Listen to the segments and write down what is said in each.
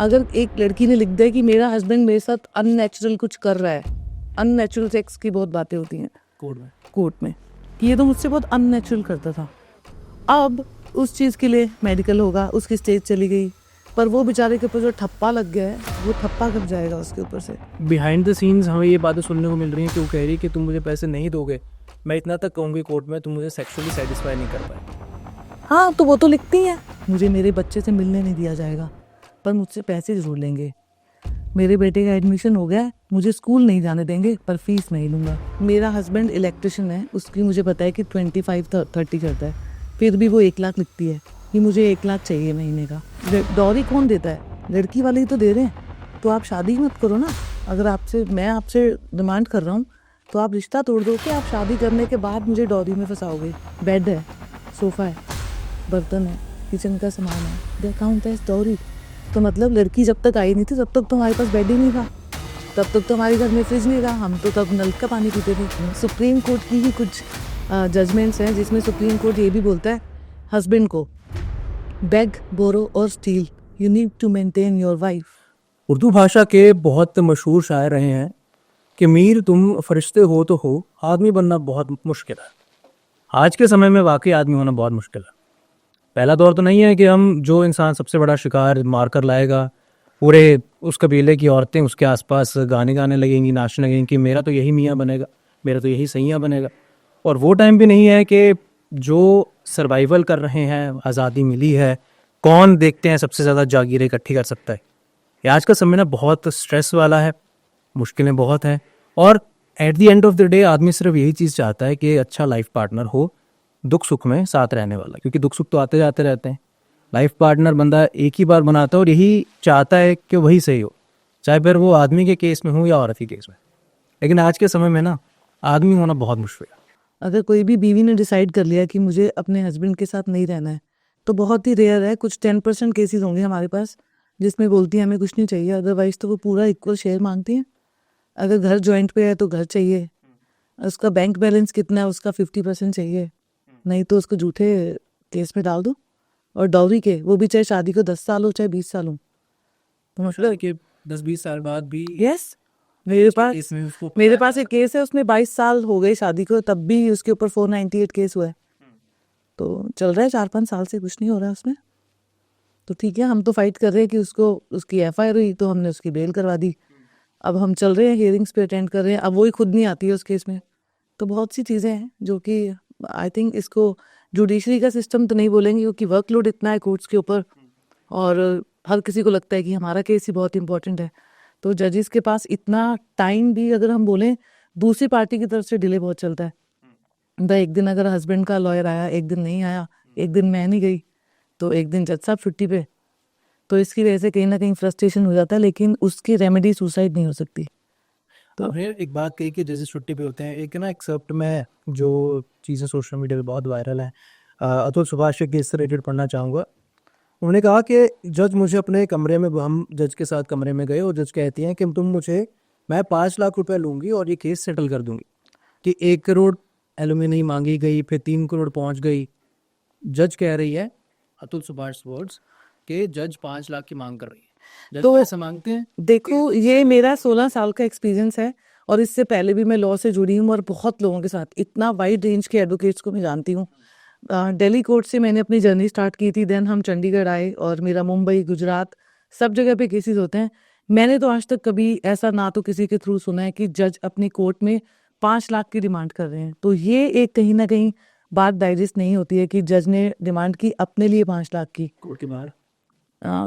अगर एक लड़की ने लिख दिया कि मेरा हस्बैंड मेरे साथ अननेचुरल कुछ कर रहा है, अननेचुरल सेक्स की बहुत बातें होती हैं कोर्ट में कि ये तो मुझसे बहुत अननेचुरल करता था, अब उस चीज़ के लिए मेडिकल होगा, उसकी स्टेज चली गई, पर वो बेचारे के ऊपर जो ठप्पा लग गया है वो ठप्पा कब जाएगा उसके ऊपर से। बिहाइंड द सीन्स हमें ये बातें सुनने को मिल रही हैं कि वो कह रही है कि तुम मुझे पैसे नहीं दोगे, मैं इतना तक कहूँगी कोर्ट में, तुम मुझे सेक्सुअली सेटिस्फाई नहीं कर पाए। हाँ तो वो तो लिखती हैं, मुझे मेरे बच्चे से मिलने नहीं दिया जाएगा पर मुझसे पैसे ज़रूर लेंगे, मेरे बेटे का एडमिशन हो गया है, मुझे स्कूल नहीं जाने देंगे पर फीस नहीं लूँगा। मेरा हस्बैंड इलेक्ट्रिशियन है, उसकी मुझे पता है कि 25-30 करता है, फिर भी वो 1 लाख लिखती है कि मुझे 1 लाख चाहिए महीने का। डॉरी कौन देता है? लड़की वाले ही तो दे रहे हैं, तो आप शादी मत करो ना। अगर मैं आपसे डिमांड कर रहा हूँ तो आप रिश्ता तोड़ दो कि आप शादी करने के बाद मुझे डॉरी में फंसाओगे। बेड है, सोफ़ा है, बर्तन है, किचन का सामान है, दे काउंट एज डॉरी। तो मतलब लड़की जब तक आई नहीं थी तब तक तो हमारे पास बेड ही नहीं था, तब तक तो हमारे घर में फ्रिज नहीं था, हम तो तब नल का पानी पीते थे। सुप्रीम कोर्ट की ही कुछ जजमेंट्स हैं जिसमें सुप्रीम कोर्ट ये भी बोलता है हस्बैंड को, बेग, बोरो और steal, you need to maintain your wife. Urdu भाषा के बहुत मशहूर शायर रहे हैं कि मीर तुम फरिश्ते हो तो हो, आदमी बनना बहुत मुश्किल है। आज के समय में वाकई आदमी होना बहुत मुश्किल है। पहला दौर तो नहीं है कि हम जो इंसान सबसे बड़ा शिकार मार कर लाएगा, पूरे उस कबीले की औरतें उसके आसपास गाने गाने लगेंगी, नाचने लगेंगी कि मेरा तो यही मियाँ बनेगा, मेरा तो यही सैयाँ बनेगा। और वो टाइम भी नहीं है कि जो सर्वाइवल कर रहे हैं, आज़ादी मिली है, कौन देखते हैं सबसे ज़्यादा जागीरें इकट्ठी कर सकता है। ये आज का समय ना बहुत स्ट्रेस वाला है, मुश्किलें बहुत हैं, और at the end of the day आदमी सिर्फ यही चीज़ चाहता है कि अच्छा लाइफ पार्टनर हो, दुख सुख में साथ रहने वाला, क्योंकि दुख सुख तो आते जाते रहते हैं। लाइफ पार्टनर बंदा एक ही बार बनाता है और यही चाहता है कि वही सही हो, चाहे फिर वो आदमी के केस में हो या औरत के केस में। लेकिन आज के समय में ना आदमी होना बहुत मुश्किल है। अगर कोई भी बीवी ने डिसाइड कर लिया कि मुझे अपने हस्बैंड के साथ नहीं रहना है तो बहुत ही रेयर है, कुछ 10% केसेस होंगे हमारे पास जिसमें बोलती है हमें कुछ नहीं चाहिए, अदरवाइज तो वो पूरा इक्वल शेयर मांगती हैं। अगर घर जॉइंट पे है तो घर चाहिए, उसका बैंक बैलेंस कितना है उसका 50% चाहिए, नहीं तो उसको झूठे केस में डाल दो। और डॉरी के वो भी चाहे शादी को 10 साल हो चाहे 20 साल हो, तो मतलब कि 10-20 साल बाद भी यस। मेरे पास एक केस है, उसमें 22 साल हो गए शादी को, तब भी उसके ऊपर 498 केस हुआ है, तो चल रहा है 4-5 साल से, कुछ नहीं हो रहा है उसमें। तो ठीक है, हम तो फाइट कर रहे हैं कि उसकी FIR हुई तो हमने उसकी बेल करवा दी, अब हम चल रहे हैं हियरिंग्स पे अटेंड कर रहे हैं, अब वही खुद नहीं आती है उस केस में। तो बहुत सी चीज़ें हैं जो कि आई थिंक इसको जुडिशरी का सिस्टम तो नहीं बोलेंगे क्योंकि वर्कलोड इतना है कोर्ट्स के ऊपर और हर किसी को लगता है कि हमारा केस ही बहुत इंपॉर्टेंट है, तो जजेस के पास इतना टाइम भी अगर हम बोलें दूसरी पार्टी की तरफ से डिले बहुत चलता है। एक दिन अगर हस्बैंड का लॉयर आया, एक दिन नहीं आया, एक दिन मैं नहीं गई, तो एक दिन जज साहब छुट्टी पे, तो इसकी वजह से कहीं ना कहीं फ्रस्ट्रेशन हो जाता है, लेकिन उसकी रेमेडी सुसाइड नहीं हो सकती। तो आपने एक बात कही कि जैसे छुट्टी पे होते हैं, एक ना एक्सेप्ट में जो चीज़ें सोशल मीडिया पे बहुत वायरल हैं, अतुल सुभाष के केस से रिलेटेड पढ़ना चाहूँगा। उन्होंने कहा कि जज मुझे अपने कमरे में, हम जज के साथ कमरे में गए और जज कहती हैं कि मैं 5 लाख रुपए लूँगी और ये केस सेटल कर दूँगी, कि 1 करोड़ एलुमनी मांगी गई, फिर 3 करोड़ पहुँच गई। जज कह रही है, अतुल सुभाष वर्ड्स, कि जज 5 लाख की मांग कर रही है। जज तो पैसा मांगते हैं। देखो, ये मेरा 16 साल का एक्सपीरियंस है और इससे पहले भी मैं लॉ से जुड़ी हूँ और बहुत लोगों के साथ, इतना वाइड रेंज के एडवोकेट्स को मैं जानती हूँ। दिल्ली कोर्ट से मैंने अपनी जर्नी स्टार्ट की थी, देन हम चंडीगढ़ आए और मेरा मुंबई, गुजरात, सब जगह पे केसेस होते हैं। मैंने तो आज तक कभी ऐसा ना तो किसी के थ्रू सुना है कि जज अपनी कोर्ट में 5 लाख की डिमांड कर रहे हैं। तो ये एक कहीं ना कहीं बात डाइजेस्ट नहीं होती है कि जज ने डिमांड की अपने लिए 5 लाख की कोर्ट के बाहर।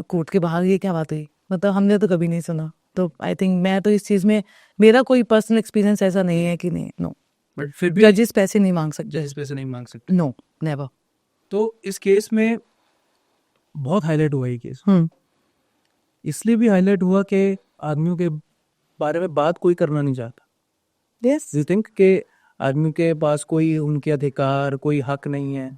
कोर्ट के बाहर, ये क्या बात हुई? मतलब हमने तो कभी नहीं सुना। तो आई थिंक मैं तो इस चीज़ में, मेरा कोई पर्सनल एक्सपीरियंस ऐसा नहीं है कि नहीं, नो, बट फिर भी जजेस पैसे नहीं मांग सकते, जज पैसे नहीं मांग सकते। No, never. तो इस केस में बहुत हाईलाइट हुआ ये केस, इसलिए भी हाईलाइट हुआ कि आदमियों के बारे में बात कोई करना नहीं चाहता। यस, यू थिंक कि आदमी के पास कोई उनके अधिकार, कोई हक नहीं है।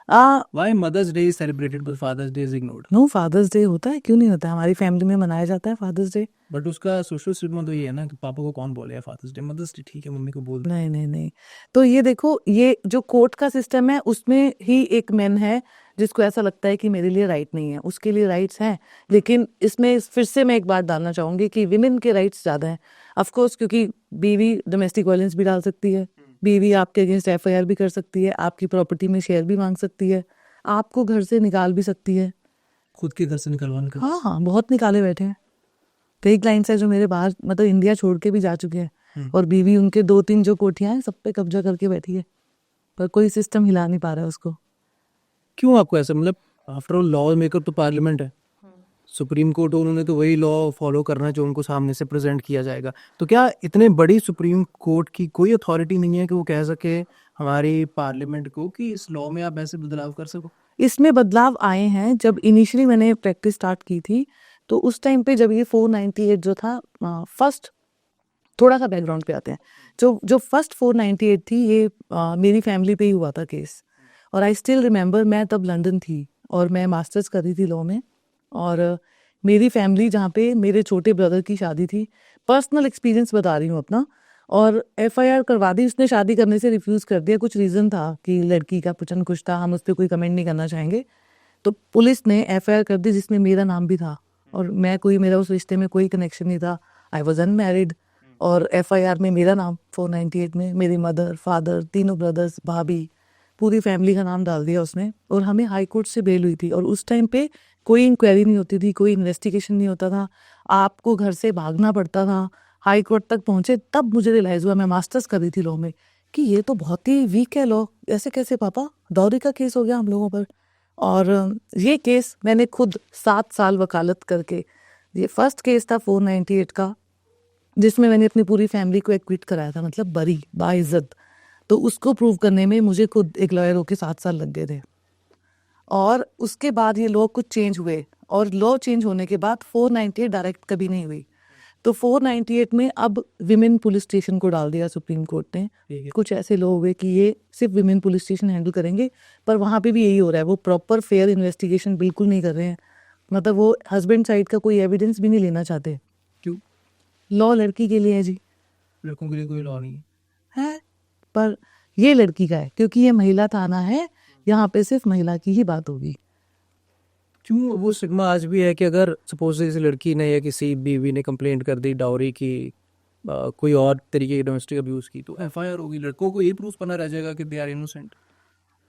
Why Mother's Day is celebrated but Father's Day is ignored? No, Father's Day होता है, क्यों नहीं होता है? हमारी फैमिली में मनाया जाता है फादर्स डे। बट उसका सोशल स्टिग्मा तो ये है ना कि पापा को कौन बोले फादर्स डे, मदर्स डे ठीक है, मम्मी को बोल। नहीं नहीं नहीं, तो ये देखो, ये जो कोर्ट का सिस्टम है उसमें ही एक मैन है जिसको ऐसा लगता है कि मेरे लिए राइट नहीं है, उसके लिए राइट्स हैं। लेकिन इसमें फिर से मैं एक बात डालना चाहूँगी कि विमेन के राइट्स ज़्यादा हैं ऑफकोर्स, क्योंकि बीवी डोमेस्टिक वायलेंस भी डाल सकती है, बीवी आपके अगेंस्ट एफआईआर भी कर सकती है, आपकी प्रॉपर्टी में शेयर भी मांग सकती है, आपको घर से निकाल भी सकती है। खुद के घर से निकलवाने का। हाँ हाँ, बहुत निकाले बैठे हैं। कई क्लाइंट्स हैं जो मेरे बाहर मतलब इंडिया छोड़ के भी जा चुके हैं, और बीवी उनके 2-3 जो कोठियाँ हैं सब पे कब्जा करके बैठी है, पर कोई सिस्टम हिला नहीं पा रहा है उसको। क्यों आपको ऐसा, मतलब आफ्टर ऑल लॉ मेकर तो पार्लियामेंट है, सुप्रीम कोर्ट, उन्होंने तो वही लॉ फॉलो करना है जो उनको सामने से प्रेजेंट किया जाएगा। तो क्या इतने बड़ी सुप्रीम कोर्ट की कोई अथॉरिटी नहीं है कि वो कह सके हमारी पार्लियामेंट को कि इस लॉ में आप ऐसे बदलाव कर सको? इसमें बदलाव आए हैं। जब इनिशियली मैंने प्रैक्टिस स्टार्ट की थी तो उस टाइम पे जब ये 498 जो था, फर्स्ट थोड़ा सा बैकग्राउंड पे आते हैं, जो जो फर्स्ट 498 थी ये मेरी फैमिली पे ही हुआ था केस। और आई स्टिल रिमेंबर, मैं तब लंदन थी और मैं मास्टर्स कर रही थी लॉ में, और मेरी फैमिली जहाँ पे मेरे छोटे ब्रदर की शादी थी, पर्सनल एक्सपीरियंस बता रही हूँ अपना, और एफआईआर करवा दी। उसने शादी करने से रिफ्यूज़ कर दिया, कुछ रीज़न था कि लड़की का पुचन कुछ था, हम उस पर कोई कमेंट नहीं करना चाहेंगे। तो पुलिस ने एफआईआर कर दी जिसमें मेरा नाम भी था, और मेरा उस रिश्ते में कोई कनेक्शन नहीं था, आई वॉज अनमैरिड। और एफआईआर में मेरा नाम 498 में, मेरी मदर, फादर, तीनों ब्रदर्स, भाभी, पूरी फैमिली का नाम डाल दिया उसने। और हमें हाई कोर्ट से बेल हुई थी, और उस टाइम पे कोई इंक्वायरी नहीं होती थी, कोई इन्वेस्टिगेशन नहीं होता था, आपको घर से भागना पड़ता था। हाई कोर्ट तक पहुंचे तब मुझे रियलाइज़ हुआ, मैं मास्टर्स कर रही थी लॉ में, कि ये तो बहुत ही वीक है लॉ, ऐसे कैसे पापा, दौरी का केस हो गया हम लोगों पर। और ये केस मैंने खुद 7 साल वकालत करके, ये फर्स्ट केस था 498 का, जिसमें मैंने अपनी पूरी फैमिली को एक्विट कराया था, मतलब बरी बाइज्जत। तो उसको प्रूव करने में मुझे खुद एक लॉयर होके 7 साल लग गए थे। और उसके बाद ये लॉ कुछ चेंज हुए, और लॉ चेंज होने के बाद 498 डायरेक्ट कभी नहीं हुई। तो 498 में अब विमेन पुलिस स्टेशन को डाल दिया सुप्रीम कोर्ट ने। कुछ ऐसे लोग हुए कि ये सिर्फ विमेन पुलिस स्टेशन हैंडल करेंगे, पर वहाँ पे भी यही हो रहा है, वो प्रॉपर फेयर इन्वेस्टिगेशन बिल्कुल नहीं कर रहे हैं। मतलब वो हस्बैंड साइड का कोई एविडेंस भी नहीं लेना चाहते। क्यों? लॉ लड़की के लिए है जी, लड़कों के लिए कोई लॉ नहीं है, पर ये लड़की का है, क्योंकि ये महिला थाना है, यहाँ पे सिर्फ महिला की ही बात होगी। क्यों वो सिग्मा आज भी है कि अगर सपोज किसी लड़की ने या किसी बीवी ने कंप्लेंट कर दी डाउरी की, कोई और तरीके की डोमेस्टिक अब्यूज की, तो एफआईआर होगी, लड़कों को ये प्रूफ बना रह जाएगा कि दे आर इनोसेंट?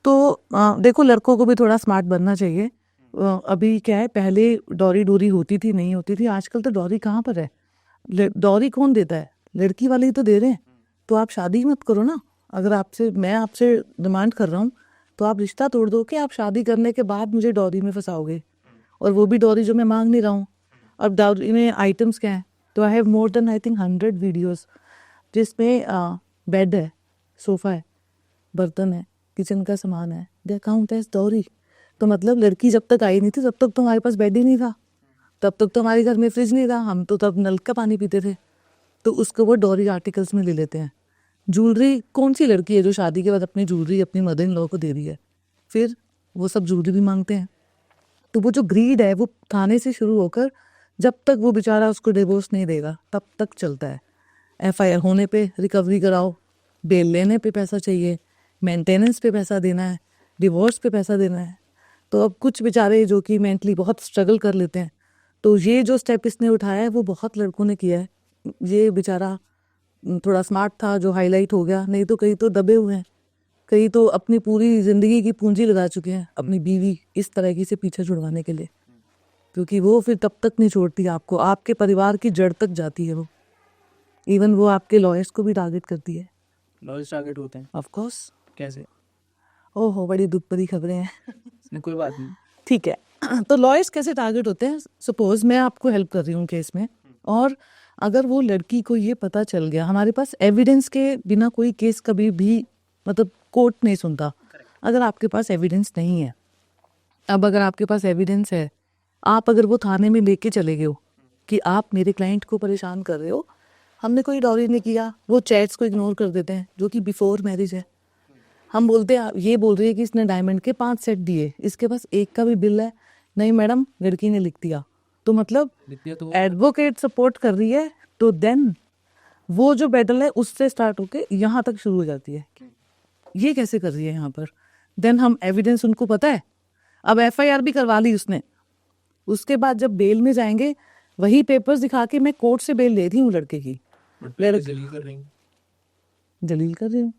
तो देखो, लड़कों को भी थोड़ा स्मार्ट बनना चाहिए। अभी क्या है, पहले डॉरी डोरी होती थी, नहीं होती थी, आजकल तो डॉरी कहाँ पर है, डॉरी कौन देता है, लड़की वाले ही तो दे रहे हैं। तो आप शादी मत करो ना, अगर मैं आपसे डिमांड कर रहा हूँ तो आप रिश्ता तोड़ दो कि आप शादी करने के बाद मुझे डॉरी में फंसाओगे, और वो भी डॉरी जो मैं मांग नहीं रहा हूँ। अब डॉरी में आइटम्स क्या हैं, तो I have more than I think 100 videos जिसमें बेड है, सोफ़ा है, बर्तन है, किचन का सामान है, दे काउंट एज डॉरी। तो मतलब लड़की जब तक आई नहीं थी तब तक तो हमारे पास बेड ही नहीं था, तब तक तो हमारे घर में फ्रिज नहीं था, हम तो तब नल का पानी पीते थे। तो उसको वो डॉरी आर्टिकल्स में ले लेते हैं। ज्वेलरी, कौन सी लड़की है जो शादी के बाद अपनी ज्वेलरी अपनी मदर इन लॉ को दे रही है, फिर वो सब ज्वेलरी भी मांगते हैं। तो वो जो ग्रीड है वो थाने से शुरू होकर जब तक वो बेचारा उसको डिवोर्स नहीं देगा तब तक चलता है। एफआईआर होने पे रिकवरी कराओ, बेल लेने पे पैसा चाहिए, मेंटेनेंस पे पैसा देना है, डिवोर्स पे पैसा देना है। तो अब कुछ बेचारे जो कि मेंटली बहुत स्ट्रगल कर लेते हैं, तो ये जो स्टेप इसने उठाया है वो बहुत लड़कों ने किया है। ये बेचारा थोड़ा स्मार्ट था जो हाईलाइट हो गया, नहीं तो कई तो दबे हुए हैं, कई तो अपनी पूरी ज़िंदगी की पूंजी लगा चुके हैं अपनी बीवी इस तरह की से पीछे छुड़वाने के लिए, क्योंकि वो फिर तब तक नहीं छोड़ती आपको, आपके परिवार की जड़ तक जाती है वो। इवन वो आपके लॉयर्स को भी टारगेट करती है। लॉयर्स टारगेट होते हैं? Of course. कैसे? ओहो, बड़ी दुख भरी खबरें हैं। नहीं, कोई बात नहीं। ठीक है, तो लॉयर्स कैसे टारगेट होते हैं, सपोज मैं आपको हेल्प कर रही हूँ केस में, और अगर वो लड़की को ये पता चल गया, हमारे पास एविडेंस के बिना कोई केस कभी भी मतलब कोर्ट नहीं सुनता, अगर आपके पास एविडेंस नहीं है। अब अगर आपके पास एविडेंस है, आप अगर वो थाने में लेके चले गए हो कि आप मेरे क्लाइंट को परेशान कर रहे हो, हमने कोई डॉरी नहीं किया, वो चैट्स को इग्नोर कर देते हैं जो कि बिफोर मैरिज है, हम बोलते हैं, ये बोल रही है कि इसने डायमंड के 5 सेट दिए, इसके पास एक का भी बिल है, नहीं मैडम लड़की ने लिख दिया, तो मतलब तो एडवोकेट सपोर्ट कर रही है, तो देन वो जो बैटल है उससे स्टार्ट होके यहाँ तक शुरू हो जाती है, ये कैसे कर रही है यहाँ पर। देन हम एविडेंस, उनको पता है अब एफआईआर भी करवा ली उसने। उसके बाद जब बेल में जाएंगे वही पेपर्स दिखा के मैं कोर्ट से बेल ले रही हूँ लड़के की, जलील कर रही हूँ।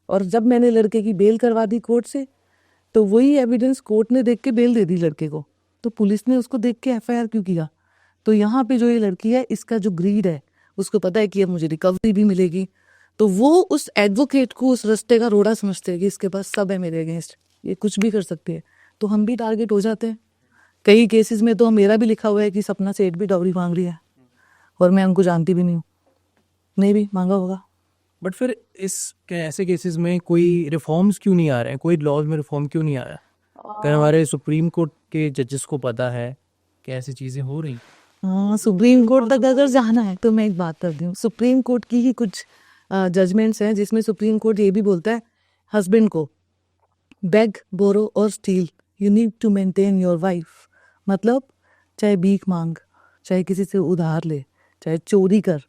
और जब मैंने लड़के की बेल करवा दी कोर्ट से तो वही एविडेंस कोर्ट ने देख के बेल दे दी लड़के को, तो पुलिस ने उसको देख के एफआईआर क्यों किया? तो यहाँ पे जो ये लड़की है इसका जो ग्रीड है, उसको पता है कि अब मुझे रिकवरी भी मिलेगी, तो वो उस एडवोकेट को उस रास्ते का रोड़ा समझते हैं कि इसके पास सब है मेरे अगेंस्ट, ये कुछ भी कर सकते हैं। तो हम भी टारगेट हो जाते हैं। कई केसेस में तो मेरा भी लिखा हुआ है कि सपना सेठ भी डाउरी मांग रही है और मैं उनको जानती भी नहीं हूँ, नहीं भी मांगा होगा। बट फिर ऐसे केसेस में कोई रिफॉर्म्स क्यों नहीं आ रहे हैं, कोई लॉज में रिफॉर्म क्यों नहीं आया? अगर हमारे सुप्रीम कोर्ट के जजेस को पता है कि ऐसी चीज़ें हो रही। हाँ, सुप्रीम कोर्ट तक अगर जाना है तो मैं एक बात करती हूँ, सुप्रीम कोर्ट की ही कुछ जजमेंट्स हैं जिसमें सुप्रीम कोर्ट ये भी बोलता है हस्बैंड को, बेग, बोरो और steal, you need to maintain your wife. मतलब चाहे भीख मांग, चाहे किसी से उधार ले, चाहे चोरी कर,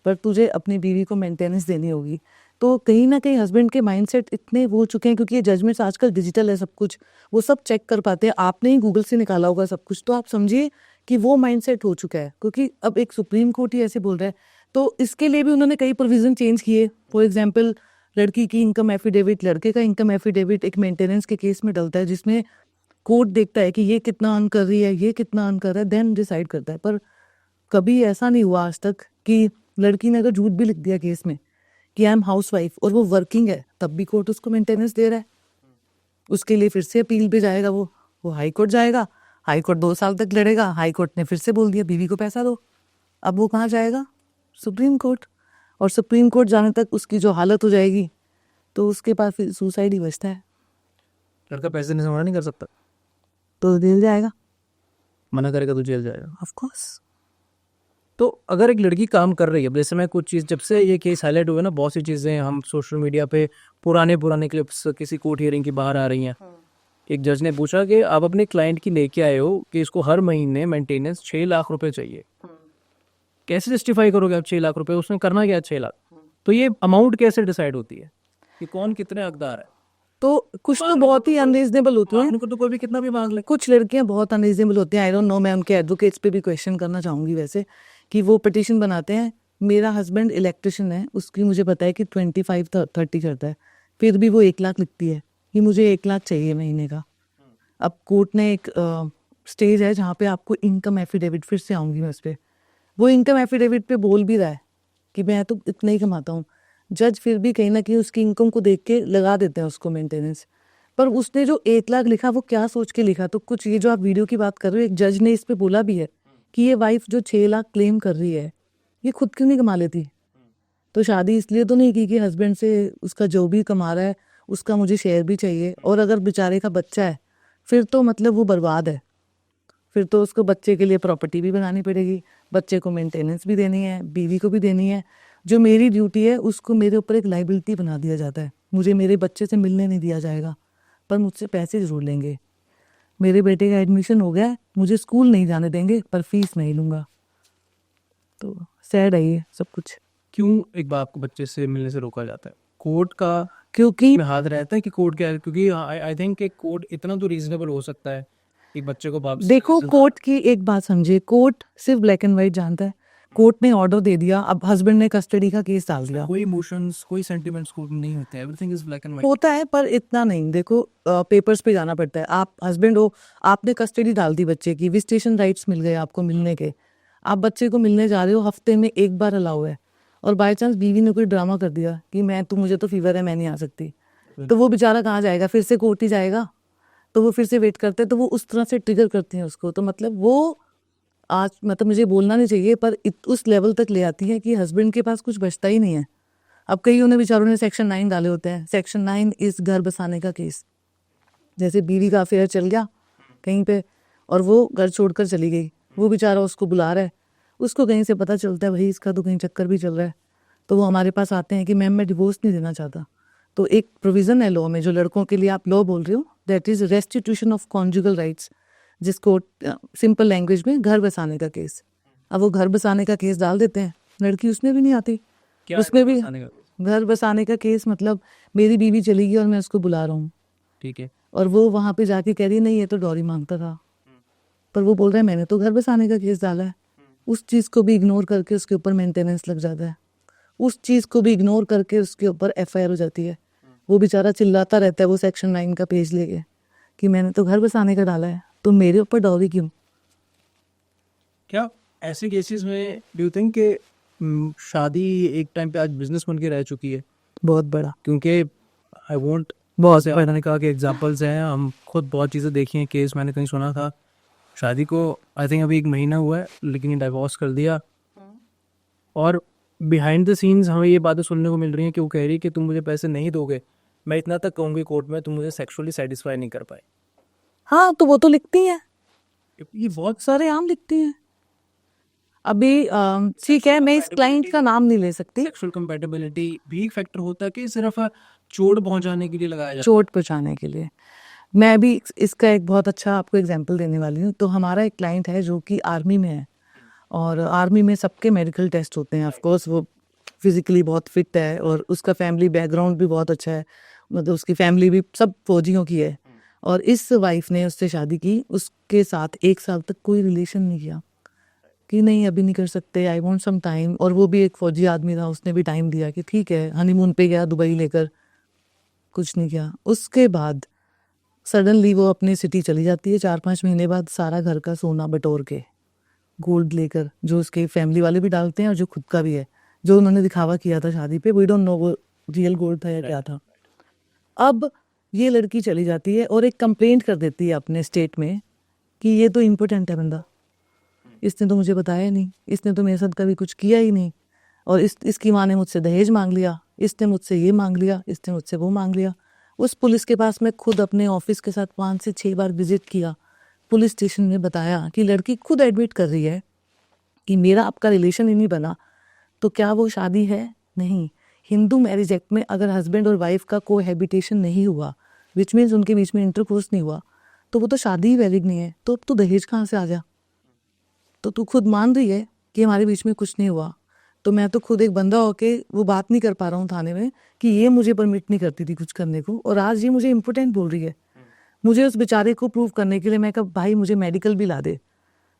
पर तुझे अपनी बीवी को मेंटेनेंस देनी होगी। तो कहीं ना कहीं हस्बैंड के माइंडसेट इतने हो चुके हैं, क्योंकि ये जजमेंट्स आजकल डिजिटल है, सब कुछ वो सब चेक कर पाते हैं। आपने ही गूगल से निकाला होगा सब कुछ, तो आप समझिए कि वो माइंडसेट हो चुका है, क्योंकि अब एक सुप्रीम कोर्ट ही ऐसे बोल रहा है। तो इसके लिए भी उन्होंने कई प्रोविजन चेंज किए। फॉर एग्जाम्पल, लड़की की इनकम एफिडेविट, लड़के का इनकम एफिडेविट एक मेंटेनेंस के केस में डलता है, जिसमें कोर्ट देखता है कि ये कितना अर्न कर रही है, ये कितना अर्न कर रहा है, देन डिसाइड करता है। पर कभी ऐसा नहीं हुआ आज तक कि लड़की ने अगर झूठ भी लिख दिया केस में कि आई एम हाउस वाइफ और वो वर्किंग है, तब भी कोर्ट उसको मेंटेनेंस दे रहा है। उसके लिए फिर से अपील पे जाएगा, वो हाई कोर्ट जाएगा, हाई कोर्ट 2 साल तक लड़ेगा, हाई कोर्ट ने फिर से बोल दिया बीवी को पैसा दो, अब वो कहाँ जाएगा? Supreme court. और सुप्रीम कोर्ट जाने तक उसकी जो हालत हो जाएगी तो उसके पास फिर सुसाइड ही बचता है। लड़का पैसे नहीं मना नहीं कर सकता, तो जेल जाएगा, मना करेगा तो जेल जाएगा। Of course. तो अगर एक लड़की काम कर रही है, जैसे मैं कुछ चीज़, जब से ये केस हाईलाइट हुए ना, बहुत सी चीज़ें हम सोशल मीडिया पे पुराने क्लिप्स किसी कोर्ट हियरिंग की बाहर आ रही हैं। एक जज ने पूछा कि आप अपने क्लाइंट की लेके आए हो कि इसको हर महीने मेंटेनेंस 6 लाख रुपए चाहिए, कैसे जस्टिफाई करोगे आप 6 लाख रुपए? उसने करना क्या 6 लाख? तो ये अमाउंट कैसे डिसाइड होती है कि कौन कितने हकदार है? तो कुछ तो बहुत ही अनरीजनेबल होते हैं, उनको तो कोई भी कितना भी मांग ले। कुछ लड़कियां बहुत अनरीजनेबल होती हैं। आई डोंट नो, मैं उनके एडवोकेट्स पे भी क्वेश्चन करना चाहूँगी वैसे, कि वो पिटीशन बनाते हैं। मेरा हस्बैंड इलेक्ट्रिशियन है, उसकी मुझे पता है कि 25-30 करता है, फिर भी वो 1 लाख लिखती है कि मुझे 1 लाख चाहिए महीने का। अब कोर्ट ने एक स्टेज है जहाँ पे आपको इनकम एफिडेविट, फिर से आऊँगी मैं उस पर, वो इनकम एफिडेविट पे बोल भी रहा है कि मैं तो इतना ही कमाता हूँ। जज फिर भी कहीं ना कहीं उसकी इनकम को देख के लगा देते हैं उसको मेंटेनेंस। पर उसने जो 1 लाख लिखा वो क्या सोच के लिखा? तो कुछ ये जो आप वीडियो की बात कर रहे हो, एक जज ने इस पे बोला भी है कि ये वाइफ जो 6 लाख क्लेम कर रही है, ये खुद क्यों नहीं कमा लेती? तो शादी इसलिए तो नहीं की कि हस्बैंड से उसका जो भी कमा रहा है उसका मुझे शेयर भी चाहिए। और अगर बेचारे का बच्चा है फिर तो मतलब वो बर्बाद है, फिर तो उसको बच्चे के लिए प्रॉपर्टी भी बनानी पड़ेगी, बच्चे को मेंटेनेंस भी देनी है, बीवी को भी देनी है। जो मेरी ड्यूटी है उसको मेरे ऊपर एक लाइबिलिटी बना दिया जाता है। मुझे मेरे बच्चे से मिलने नहीं दिया जाएगा, पर मुझसे पैसे ज़रूर लेंगे। मेरे बेटे का एडमिशन हो गया है, मुझे स्कूल नहीं जाने देंगे, पर फीस नहीं लूँगा। तो सैड है ये सब कुछ। क्यों एक बाप को बच्चे से मिलने से रोका जाता है? कोर्ट का क्योंकि में हाथ रहता है कि कोर्ट क्या है? क्योंकि आई थिंक एक कोर्ट इतना तो रीजनेबल हो सकता है एक बच्चे को बाप से देखो, कोर्ट की एक बात समझिए, कोर्ट सिर्फ ब्लैक एंड व्हाइट जानता है। कोर्ट ने ऑर्डर दे दिया, अब हस्बैंड ने कस्टडी का केस डाल दिया। कोई इमोशंस, कोई सेंटिमेंट्स कोर्ट में नहीं होते, everything is black and white. होता है पर इतना नहीं। देखो, पेपर्स पे जाना पड़ता है। आप हस्बैंड हो, आपने कस्टडी डाल दी बच्चे की, विजिटेशन राइट्स मिल गए आपको मिलने के, आप बच्चे को मिलने जा रहे हो, हफ्ते में 1 बार अलाउ है, और बाई चांस बीवी ने कोई ड्रामा कर दिया कि मुझे तो फीवर है, मैं नहीं आ सकती, तो वो बेचारा कहाँ जाएगा? फिर से कोर्ट ही जाएगा। तो वो फिर से वेट करते हैं, तो वो उस तरह से ट्रिगर करते हैं उसको। तो मतलब वो आज, मतलब मुझे बोलना नहीं चाहिए, पर उस लेवल तक ले आती है कि हस्बैंड के पास कुछ बचता ही नहीं है। अब कईयों ने बेचारों ने सेक्शन 9 डाले होते हैं। सेक्शन 9 इस घर बसाने का केस। जैसे बीवी का अफेयर चल गया कहीं पे और वो घर छोड़कर चली गई, वो बेचारा उसको बुला रहा है, उसको कहीं से पता चलता है भाई इसका तो कहीं चक्कर भी चल रहा है, तो वो हमारे पास आते हैं कि मैम मैं डिवोर्स नहीं देना चाहता। तो एक प्रोविज़न है लॉ में, जो लड़कों के लिए आप लॉ बोल रहे हो, that is restitution of conjugal rights, जिसको सिंपल लैंग्वेज में घर बसाने का केस। अब वो घर बसाने का केस डाल देते हैं, लड़की उसमें भी नहीं आती। उसमें भी घर बसाने का केस, मतलब मेरी बीवी चली गई और मैं उसको बुला रहा हूँ, ठीक है, और वो वहाँ पे जाके कह रही नहीं ये तो डॉरी मांगता था, पर वो बोल रहा है मैंने तो घर बसाने का केस डाला है। उस चीज़ को भी इग्नोर करके उसके ऊपर मेंटेनेंस लग जाता है, उस चीज़ को भी इग्नोर करके उसके ऊपर एफआईआर हो जाती है। वो बेचारा चिल्लाता रहता है वो सेक्शन 9 का पेज लेके कि मैंने तो घर बसाने का डाला है, तो मेरे ऊपर डॉरी क्यों? क्या ऐसे केसेस में डू यू थिंक कि शादी एक टाइम पे आज बिजनेस बन के रह चुकी है? बहुत बड़ा, क्योंकि आई वॉन्ट बहुत जैसे मैंने कहा कि एग्जांपल्स हैं, हम खुद बहुत चीज़ें देखी हैं। केस मैंने कहीं सुना था, शादी को आई थिंक अभी 1 महीना हुआ है लेकिन डाइवोर्स कर दिया, और बिहाइंड द सीन्स हमें ये बातें सुनने को मिल रही हैं कि वो कह रही है कि तुम मुझे पैसे नहीं दोगे, मैं इतना तक कहूँगी कोर्ट में, तुम मुझे सेक्सुअली सेटिस्फाई नहीं कर पाए। हाँ तो वो तो लिखती हैं, ये बहुत सारे आम लिखती हैं। अभी ठीक है, मैं इस क्लाइंट का नाम नहीं ले सकती। सेक्सुअल कंपैटिबिलिटी भी एक फैक्टर होता है कि सिर्फ चोट पहुंचाने के लिए लगाया जाता चोट पहुँचाने के लिए। मैं भी इसका एक बहुत अच्छा आपको एग्जांपल देने वाली हूँ। तो हमारा एक क्लाइंट है जो कि आर्मी में है, और आर्मी में सबके मेडिकल टेस्ट होते हैं। ऑफ कोर्स वो फिजिकली बहुत फिट है और उसका फैमिली बैकग्राउंड भी बहुत अच्छा है, मतलब उसकी फैमिली भी सब फौजियों की है। और इस वाइफ ने उससे शादी की, उसके साथ 1 साल तक कोई रिलेशन नहीं किया कि नहीं अभी नहीं कर सकते, आई वांट सम टाइम। और वो भी एक फौजी आदमी था, उसने भी टाइम दिया कि ठीक है, हनीमून पे गया दुबई लेकर, कुछ नहीं किया। उसके बाद सडनली वो अपनी सिटी चली जाती है 4-5 महीने बाद, सारा घर का सोना बटोर के, गोल्ड लेकर, जो उसके फैमिली वाले भी डालते हैं और जो खुद का भी है, जो उन्होंने दिखावा किया था शादी पे। वी डोंट नो वो रियल गोल्ड था या क्या था। अब ये लड़की चली जाती है और एक कंप्लेंट कर देती है अपने स्टेट में कि ये तो इम्पोर्टेंट है बंदा, इसने तो मुझे बताया नहीं, इसने तो मेरे साथ कभी कुछ किया ही नहीं, और इसकी माँ ने मुझसे दहेज मांग लिया, इसने मुझसे ये मांग लिया, इसने मुझसे वो मांग लिया। उस पुलिस के पास मैं खुद अपने ऑफिस के साथ 5 से 6 बार विजिट किया। पुलिस स्टेशन में बताया कि लड़की खुद एडमिट कर रही है कि मेरा आपका रिलेशन ही नहीं बना, तो क्या वो शादी है? नहीं। हिंदू मैरिज एक्ट में अगर हस्बैंड और वाइफ का कोहैबिटेशन नहीं हुआ, विच मीन्स उनके बीच में इंटरकोर्स नहीं हुआ, तो वो तो शादी ही वैलिड नहीं है। तो अब तो दहेज कहाँ से आ गया? तो तू खुद मान रही है कि हमारे बीच में कुछ नहीं हुआ। तो मैं तो खुद एक बंदा होके वो बात नहीं कर पा रहा हूँ थाने में कि ये मुझे परमिट नहीं करती थी कुछ करने को, और आज ये मुझे इम्पोर्टेंट बोल रही है। मुझे उस बेचारे को प्रूव करने के लिए मैं कहा भाई मुझे मेडिकल भी ला दे,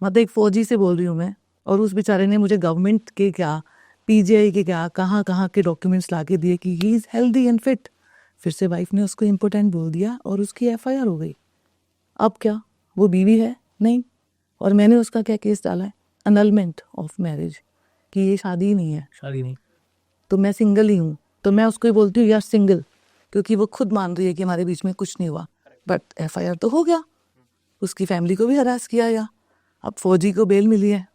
मतलब एक फौजी से बोल रही हूँ मैं, और उस बेचारे ने मुझे गवर्नमेंट के क्या, पीजीआई के क्या, कहाँ कहाँ के डॉक्यूमेंट्स ला के दिए कि he is healthy and fit. फिर से वाइफ ने उसको इम्पोर्टेंट बोल दिया और उसकी एफआईआर हो गई। अब क्या वो बीवी है? नहीं। और मैंने उसका क्या केस डाला है? अनलमेंट ऑफ मैरिज, कि ये शादी ही नहीं है, शादी नहीं। तो मैं सिंगल ही हूँ। तो मैं उसको ही बोलती हूँ यार सिंगल, क्योंकि वो खुद मान रही है कि हमारे बीच में कुछ नहीं हुआ, बट एफआईआर तो हो गया, उसकी फैमिली को भी हरास किया या। अब फौजी को बेल मिली है,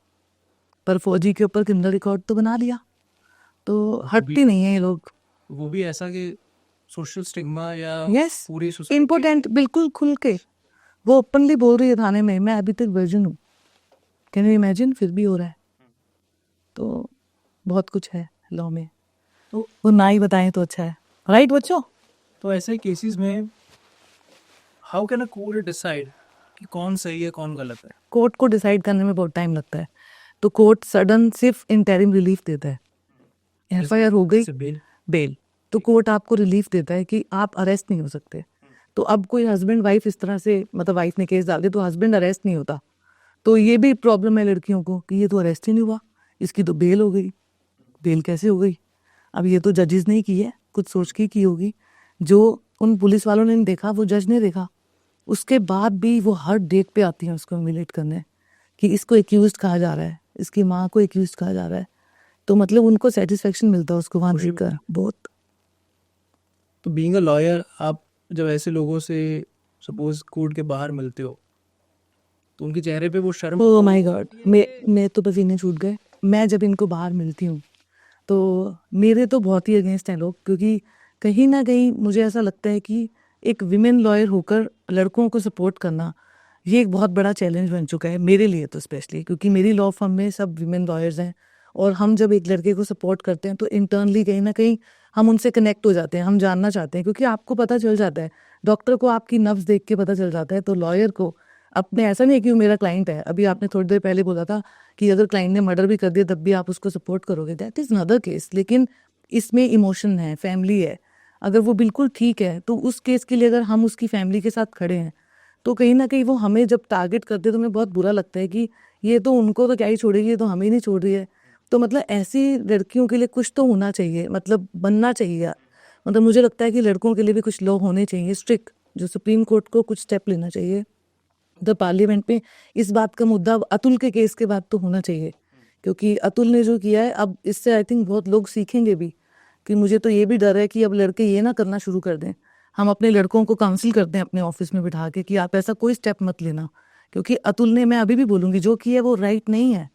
पर फौजी के ऊपर क्रिमिनल रिकॉर्ड तो बना लिया, तो हटती नहीं है ये लोग। वो भी ऐसा कि सोशल स्टिग्मा या यस, पूरी society- इम्पोर्टेंट, बिल्कुल खुल के वो ओपनली बोल रही है थाने में, मैं अभी तक वर्जिन हूँ। Can you imagine? फिर भी हो रहा है। तो बहुत कुछ है लॉ में, तो वो ना ही बताएं तो अच्छा है, राइट बच्चों? तो ऐसे केसेस में how can a court decide कि कौन सही है कौन गलत है? कोर्ट को डिसाइड करने में बहुत टाइम लगता है, तो कोर्ट सडन सिर्फ इंटरिम रिलीफ देता है। एफआईआर हो गई, जैसे बेल। बेल, तो कोर्ट आपको रिलीफ देता है कि आप अरेस्ट नहीं हो सकते। तो अब कोई हस्बैंड वाइफ इस तरह से, मतलब वाइफ ने केस डाल दिया तो हस्बैंड अरेस्ट नहीं होता, तो ये भी प्रॉब्लम है लड़कियों को कि ये तो अरेस्ट ही नहीं हुआ, इसकी तो बेल हो गई। बेल कैसे हो गई? अब ये तो जजेस ने की है, कुछ सोच के की होगी, जो उन पुलिस वालों ने नहीं देखा वो जज ने देखा। उसके बाद भी वो हर डेट पे आती हैं उसको ह्यूमिलेट करने कि इसको एक्यूज्ड कहा जा रहा है, इसकी माँ को एक्यूज्ड कहा जा रहा है, तो मतलब उनको सेटिस्फेक्शन मिलता है उसको वहाँ देखकर बहुत। तो बीइंग अ लॉयर, आप जब ऐसे लोगों से सपोज कोर्ट के बाहर मिलते हो तो उनके चेहरे पे वो शर्म, ओह माय गॉड, मैं तो पसीने छूट गए। मैं जब इनको बाहर मिलती हूँ तो मेरे तो बहुत ही अगेंस्ट हैं लोग, क्योंकि कहीं ना कहीं मुझे ऐसा लगता है कि एक विमेन लॉयर होकर लड़कों को सपोर्ट करना ये एक बहुत बड़ा चैलेंज बन चुका है मेरे लिए, तो स्पेशली क्योंकि मेरी लॉ फर्म में सब विमेन लॉयर्स हैं, और हम जब एक लड़के को सपोर्ट करते हैं तो इंटरनली कहीं ना कहीं हम उनसे कनेक्ट हो जाते हैं, हम जानना चाहते हैं, क्योंकि आपको पता चल जाता है, डॉक्टर को आपकी नब्ज देख के पता चल जाता है, तो लॉयर को अपने, ऐसा नहीं है कि वो मेरा क्लाइंट है। अभी आपने थोड़ी देर पहले बोला था कि अगर क्लाइंट ने मर्डर भी कर दिया तब भी आप उसको सपोर्ट करोगे, दैट इज़ अनदर केस, लेकिन इसमें इमोशन है, फैमिली है, अगर वो बिल्कुल ठीक है तो उस केस के लिए अगर हम उसकी फैमिली के साथ खड़े हैं तो कहीं ना कहीं वो हमें जब टारगेट करते हैं तो हमें बहुत बुरा लगता है कि ये तो उनको तो क्या ही छोड़ेगी, ये तो हमें ही नहीं छोड़ रही है। तो मतलब ऐसी लड़कियों के लिए कुछ तो होना चाहिए, मतलब बनना चाहिए। मतलब मुझे लगता है कि लड़कों के लिए भी कुछ लॉ होने चाहिए स्ट्रिक्ट, जो सुप्रीम कोर्ट को कुछ स्टेप लेना चाहिए। द पार्लियामेंट में इस बात का मुद्दा अतुल के केस के बाद तो होना चाहिए, क्योंकि अतुल ने जो किया है अब इससे आई थिंक बहुत लोग सीखेंगे भी। कि मुझे तो ये भी डर है कि अब लड़के ये ना करना शुरू कर दें। हम अपने लड़कों को काउंसिल करते हैं अपने ऑफिस में बिठा के कि आप ऐसा कोई स्टेप मत लेना, क्योंकि अतुल ने, मैं अभी भी बोलूंगी, जो किया है वो राइट नहीं है।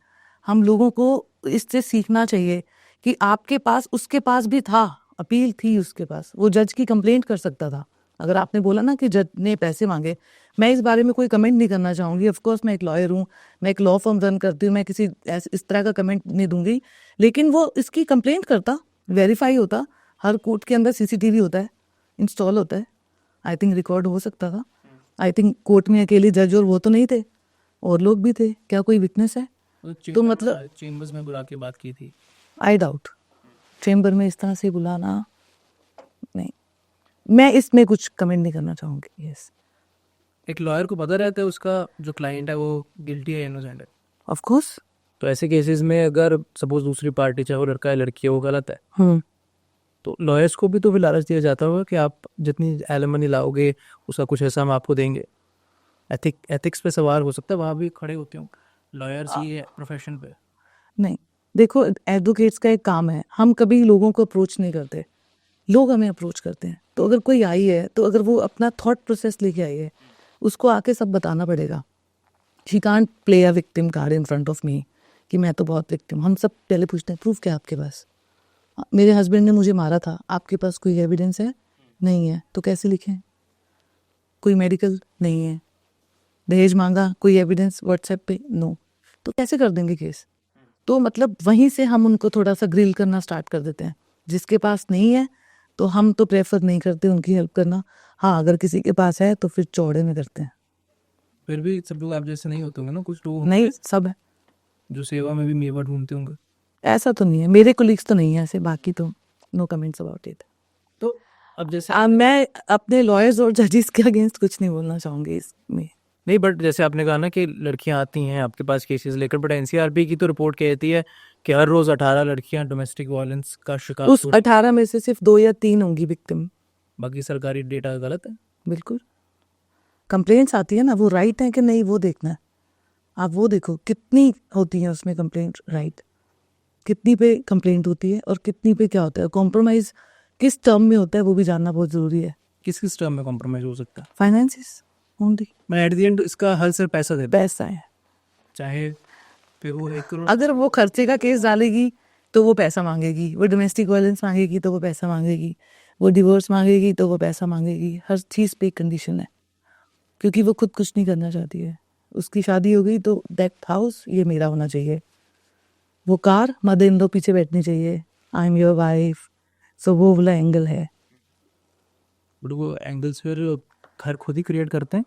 हम लोगों को इससे सीखना चाहिए कि आपके पास, उसके पास भी था, अपील थी उसके पास, वो जज की कंप्लेंट कर सकता था। अगर आपने बोला ना कि जज ने पैसे मांगे, मैं इस बारे में कोई कमेंट नहीं करना चाहूँगी। ऑफकोर्स मैं एक लॉयर हूँ, मैं एक लॉ फर्म रन करती हूँ, मैं किसी इस तरह का कमेंट नहीं दूंगी। लेकिन वो इसकी कंप्लेंट करता, वेरीफाई होता, हर कोर्ट के अंदर सीसीटीवी होता है, इंस्टॉल होता है, आई थिंक रिकॉर्ड हो सकता था। आई थिंक कोर्ट में अकेले जज और वो तो नहीं थे, और लोग भी थे, क्या कोई विटनेस है? तो मतलब चेम्बर्स में बुला के बात की थी। आई डाउट चेम्बर में इस तरह से बुलाना, नहीं, मैं इसमें कुछ कमेंट नहीं करना चाहूँगी। यस, एक लॉयर को पता रहता है उसका जो क्लाइंट है वो गिल्टी है, इनोसेंट है। Of course. तो ऐसे केसेस में अगर सपोज दूसरी पार्टी, चाहे वो लड़का है लड़की है, वो गलत है, तो लॉयर्स को भी तो फिर लालच दिया जाता होगा कि आप जितनी एलिमनी लाओगे उसका कुछ हिस्सा हम आपको देंगे। एथिक्स पे सवाल हो सकता है, वहाँ भी खड़े होते हो लॉयर्स ये प्रोफेशन पे। नहीं, देखो, एडवोकेट्स का एक काम है, हम कभी लोगों को अप्रोच नहीं करते, लोग हमें अप्रोच करते हैं। तो अगर कोई आई है तो अगर वो अपना थॉट प्रोसेस लेके आई है, उसको आके सब बताना पड़ेगा। She can't play a victim card in front of me कि मैं तो बहुत विक्टिम। हम सब पहले पूछते हैं प्रूफ क्या है आपके पास? मेरे हस्बैंड ने मुझे मारा था, आपके पास कोई एविडेंस है? नहीं है, तो कैसे लिखें? कोई मेडिकल नहीं है। दहेज मांगा, कोई एविडेंस व्हाट्सएप पे? नो। तो कैसे कर देंगे केस? तो मतलब वहीं से हम उनको थोड़ा सा ग्रिल करना स्टार्ट कर देते हैं। जिसके पास नहीं है तो हम तो प्रेफर नहीं करते उनकी हेल्प करना। हाँ, अगर किसी के पास है तो फिर चौड़े में करते हैं। फिर भी सब लोग आप जैसे नहीं होते होंगे ना, कुछ लोग नहीं, सब है, जो सेवा में भी मेवा ढूंढते होंगे। ऐसा तो नहीं है, मेरे कोलीग्स तो नहीं है ऐसे, बाकी तो नो कमेंट्स अबाउट इट। तो अब जैसे मैं अपने लॉयर्स और जजेस के अगेंस्ट कुछ नहीं बोलना चाहूँगी इसमें। नहीं, बट जैसे आपने कहा ना कि लड़कियां आती हैं आपके पास केसेस लेकर, बट एनसीआरबी की तो रिपोर्ट कहती है कि हर रोज 18 लड़कियां डोमेस्टिक वायलेंस का शिकार उस 18 में से सिर्फ 2 या 3 होंगी विक्टिम। बाकी सरकारी डेटा गलत है। बिल्कुल, कंप्लेंट्स आती है ना, वो राइट है कि नहीं वो देखना है। आप वो देखो कितनी होती है उसमें कंप्लेंट, राइट कितनी पे कंप्लेंट होती है और कितनी पे क्या होता है, कॉम्प्रोमाइज किस टर्म में होता है वो भी जानना बहुत ज़रूरी है। किस किस टर्म में कॉम्प्रोमाइज हो सकता है? फाइनेंसिस ओनली, मैं एट द एंड इसका हल सिर्फ पैसा दे, पैसा है। चाहे फिर वो 1 करोड़। अगर वो खर्चे का केस डालेगी तो वो पैसा मांगेगी, वो डोमेस्टिक वायलेंस मांगेगी तो वो पैसा मांगेगी, वो डिवोर्स मांगेगी तो वो पैसा मांगेगी। हर चीज़ पे एक कंडीशन है, क्योंकि वो खुद कुछ नहीं करना चाहती है। उसकी शादी हो गई तो दैट हाउस ये मेरा होना चाहिए, वो कार मदर इन लॉ पीछे बैठनी चाहिए, आई एम योर वाइफ। सो वो वाला एंगल है। बट वो एंगल्स फिर घर खुद ही क्रिएट करते हैं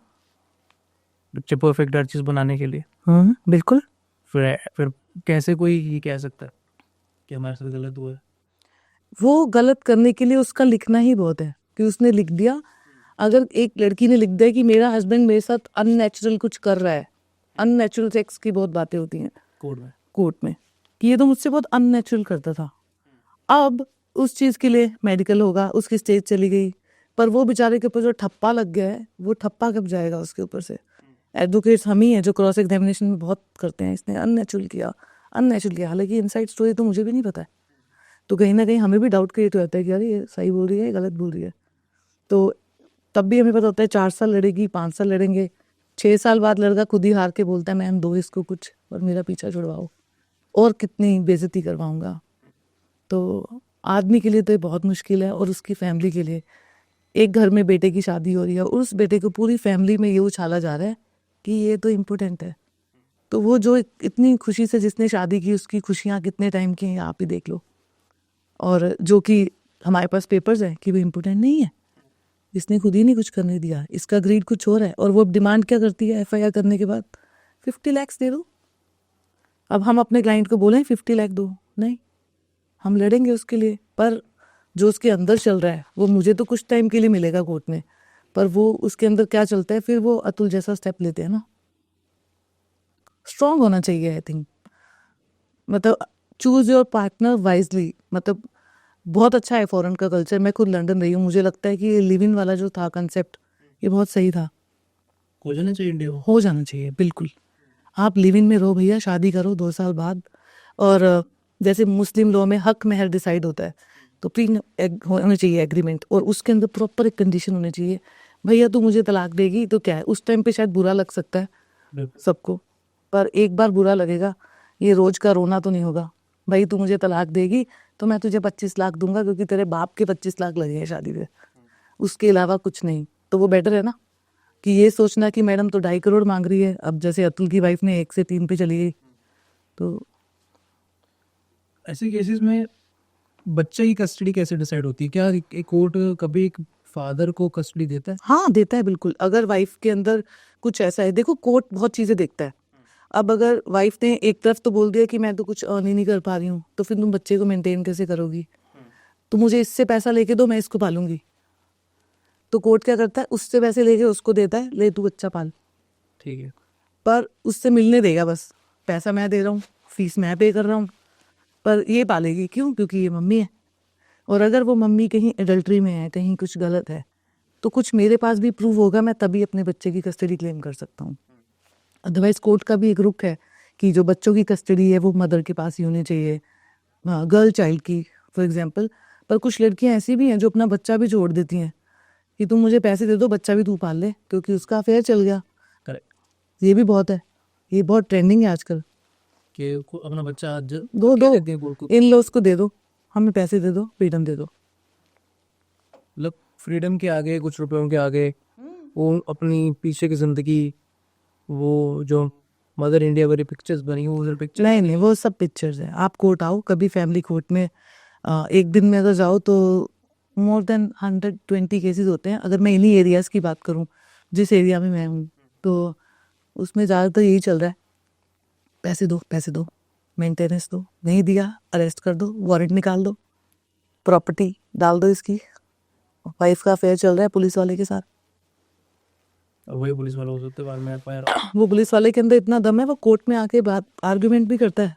बच्चे परफेक्ट हर चीज़ बनाने के लिए। बिल्कुल। फिर कैसे कोई ये कह सकता है कि हमारे साथ गलत हुआ है? वो गलत करने के लिए उसका लिखना ही बहुत है कि उसने लिख दिया। अगर एक लड़की ने लिख दिया कि मेरा हस्बैंड मेरे साथ अननेचुरल कुछ कर रहा है, अननेचुरल सेक्स की बहुत बातें होती हैं कोर्ट में कि ये तो मुझसे बहुत अननेचुरल करता था। अब उस चीज़ के लिए मेडिकल होगा, उसकी स्टेज चली गई, पर वो बेचारे के ऊपर जो ठप्पा लग गया है वो ठप्पा कब जाएगा उसके ऊपर से? एडवोकेट्स हम ही हैं जो क्रॉस एग्जामिनेशन में बहुत करते हैं, इसने अननेचुरल किया, अननेचुरल किया, हालांकि इनसाइड स्टोरी तो मुझे भी नहीं पता है। तो कहीं ना कहीं हमें भी डाउट क्रिएट हो जाता है कि यार ये सही बोल रही है, गलत बोल रही है। तो तब भी हमें पता होता है 4 साल लड़ेगी, 5 साल लड़ेंगे, 6 साल बाद लड़का खुद ही हार के बोलता है मैम दो इसको कुछ और मेरा पीछा छुड़वाओ, और कितनी बेइज्जती करवाऊंगा। तो आदमी के लिए तो ये बहुत मुश्किल है, और उसकी फैमिली के लिए। एक घर में बेटे की शादी हो रही है और उस बेटे को पूरी फैमिली में ये उछाला जा रहा है कि ये तो इम्पोर्टेंट है। तो वो जो इतनी खुशी से जिसने शादी की उसकी खुशियाँ कितने टाइम की हैं आप ही देख लो। और जो कि हमारे पास पेपर्स हैं कि वो इम्पोर्टेंट नहीं है, इसने खुद ही नहीं कुछ करने दिया, इसका ग्रीड कुछ और है। और वो अब डिमांड क्या करती है FIR करने के बाद? 50 लाख दे दो। अब हम अपने क्लाइंट को बोलें 50 लाख दो, नहीं, हम लड़ेंगे उसके लिए, पर जो उसके अंदर चल रहा है वो मुझे तो कुछ टाइम के लिए मिलेगा कोर्ट में, पर वो उसके अंदर क्या चलता है फिर वो अतुल जैसा स्टेप लेते हैं ना। स्ट्रांग होना चाहिए आई थिंक, मतलब चूज योर पार्टनर वाइजली। मतलब बहुत अच्छा है फॉरेन का कल्चर, मैं खुद लंदन रही हूँ, मुझे लगता है कि ये लिव इन वाला जो था कंसेप्ट ये बहुत सही था। हो जाना चाहिए इंडिया में। हो जाना चाहिए बिल्कुल। आप लिव इन में रहो भैया, शादी करो 2 साल बाद। और जैसे मुस्लिम लॉ में हक महर डिसाइड होता है, तो प्री होना चाहिए एग्रीमेंट, और उसके अंदर प्रॉपर एक कंडीशन होनी चाहिए। भैया तू मुझे तलाक देगी तो क्या है, उस टाइम पे शायद बुरा लग सकता है बिल्कुल। सबको, पर एक बार बुरा लगेगा, ये रोज का रोना तो नहीं होगा। भाई तू मुझे तलाक देगी तो मैं तुझे 25 लाख दूंगा, क्योंकि तेरे बाप के 25 लाख लगे हैं शादी पे, उसके अलावा कुछ नहीं। तो वो बेटर है ना कि ये सोचना कि मैडम तो 2.5 करोड़ मांग रही है, अब जैसे अतुल की वाइफ ने 1 से 3 पे चली गई। तो ऐसे केसेस में बच्चे की कस्टडी कैसे डिसाइड होती है? क्या एक कोर्ट कभी एक फादर को कस्टडी देता है? हाँ देता है बिल्कुल, अगर वाइफ के अंदर कुछ ऐसा है। देखो कोर्ट बहुत चीज़ें देखता है। अब अगर वाइफ ने एक तरफ तो बोल दिया कि मैं तो कुछ अर्न ही नहीं कर पा रही हूँ, तो फिर तुम बच्चे को मेंटेन कैसे करोगी? तो मुझे इससे पैसा लेके दो, मैं इसको पालूंगी। तो कोर्ट क्या करता है, उससे पैसे लेके उसको देता है, ले तू बच्चा पाल। ठीक है। पर उससे मिलने देगा बस, पैसा मैं दे रहा हूँ, फीस मैं पे कर रहा हूँ, पर ये पालेगी क्यों? क्योंकि ये मम्मी है। और अगर वो मम्मी कहीं एडल्ट्री में है, कहीं कुछ गलत है, तो कुछ मेरे पास भी प्रूव होगा, मैं तभी अपने बच्चे की कस्टडी क्लेम कर सकता हूँ। अदरवाइज कोर्ट का भी एक रुख है कि जो बच्चों की कस्टडी है वो मदर के पास ही होनी चाहिए, गर्ल चाइल्ड की फॉर एग्जांपल। पर कुछ लड़कियां ऐसी भी हैं जो अपना बच्चा भी छोड़ देती हैं कि तुम मुझे पैसे दे दो, बच्चा भी तू पाल ले, क्योंकि उसका अफेयर चल गया। करेक्ट। ये भी बहुत है, ये बहुत ट्रेंडिंग है आजकल। कि अपना बच्चा दो दो, देते हैं कोर्ट को। इन लॉज को दे दो, हमें पैसे दे दो, फ्रीडम दे दो। मतलब फ्रीडम के आगे, कुछ रुपयों के आगे, वो अपनी पीछे की जिंदगी, वो जो मदर इंडिया वाली पिक्चर्स बनी, वो उधर पिक्चर नहीं नहीं, वो सब पिक्चर्स हैं। आप कोर्ट आओ कभी फैमिली कोर्ट में, एक दिन में अगर जाओ तो मोर देन 120 केसेस होते हैं। अगर मैं इन्हीं एरियाज़ की बात करूं, जिस एरिया में मैं हूँ, तो उसमें ज़्यादातर यही चल रहा है, पैसे दो, मेंटेनेंस दो, नहीं दिया अरेस्ट कर दो, वारंट निकाल दो, प्रॉपर्टी डाल दो इसकी। वाइफ का अफेयर चल रहा है पुलिस वाले के साथ, वही पुलिस वाला हो सकते बाद में एफआईआर। वो पुलिस वाले के अंदर इतना दम है, वो कोर्ट में आके बात आर्ग्यूमेंट भी करता है,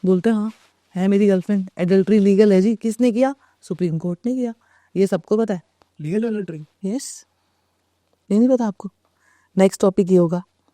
बोलते हैं हाँ है मेरी गर्लफ्रेंड, एडल्ट्री लीगल है जी, किसने किया? सुप्रीम कोर्ट ने किया। ये सबको पता है। Legal adultery. यस, ये नहीं पता आपको? नेक्स्ट टॉपिक ये होगा,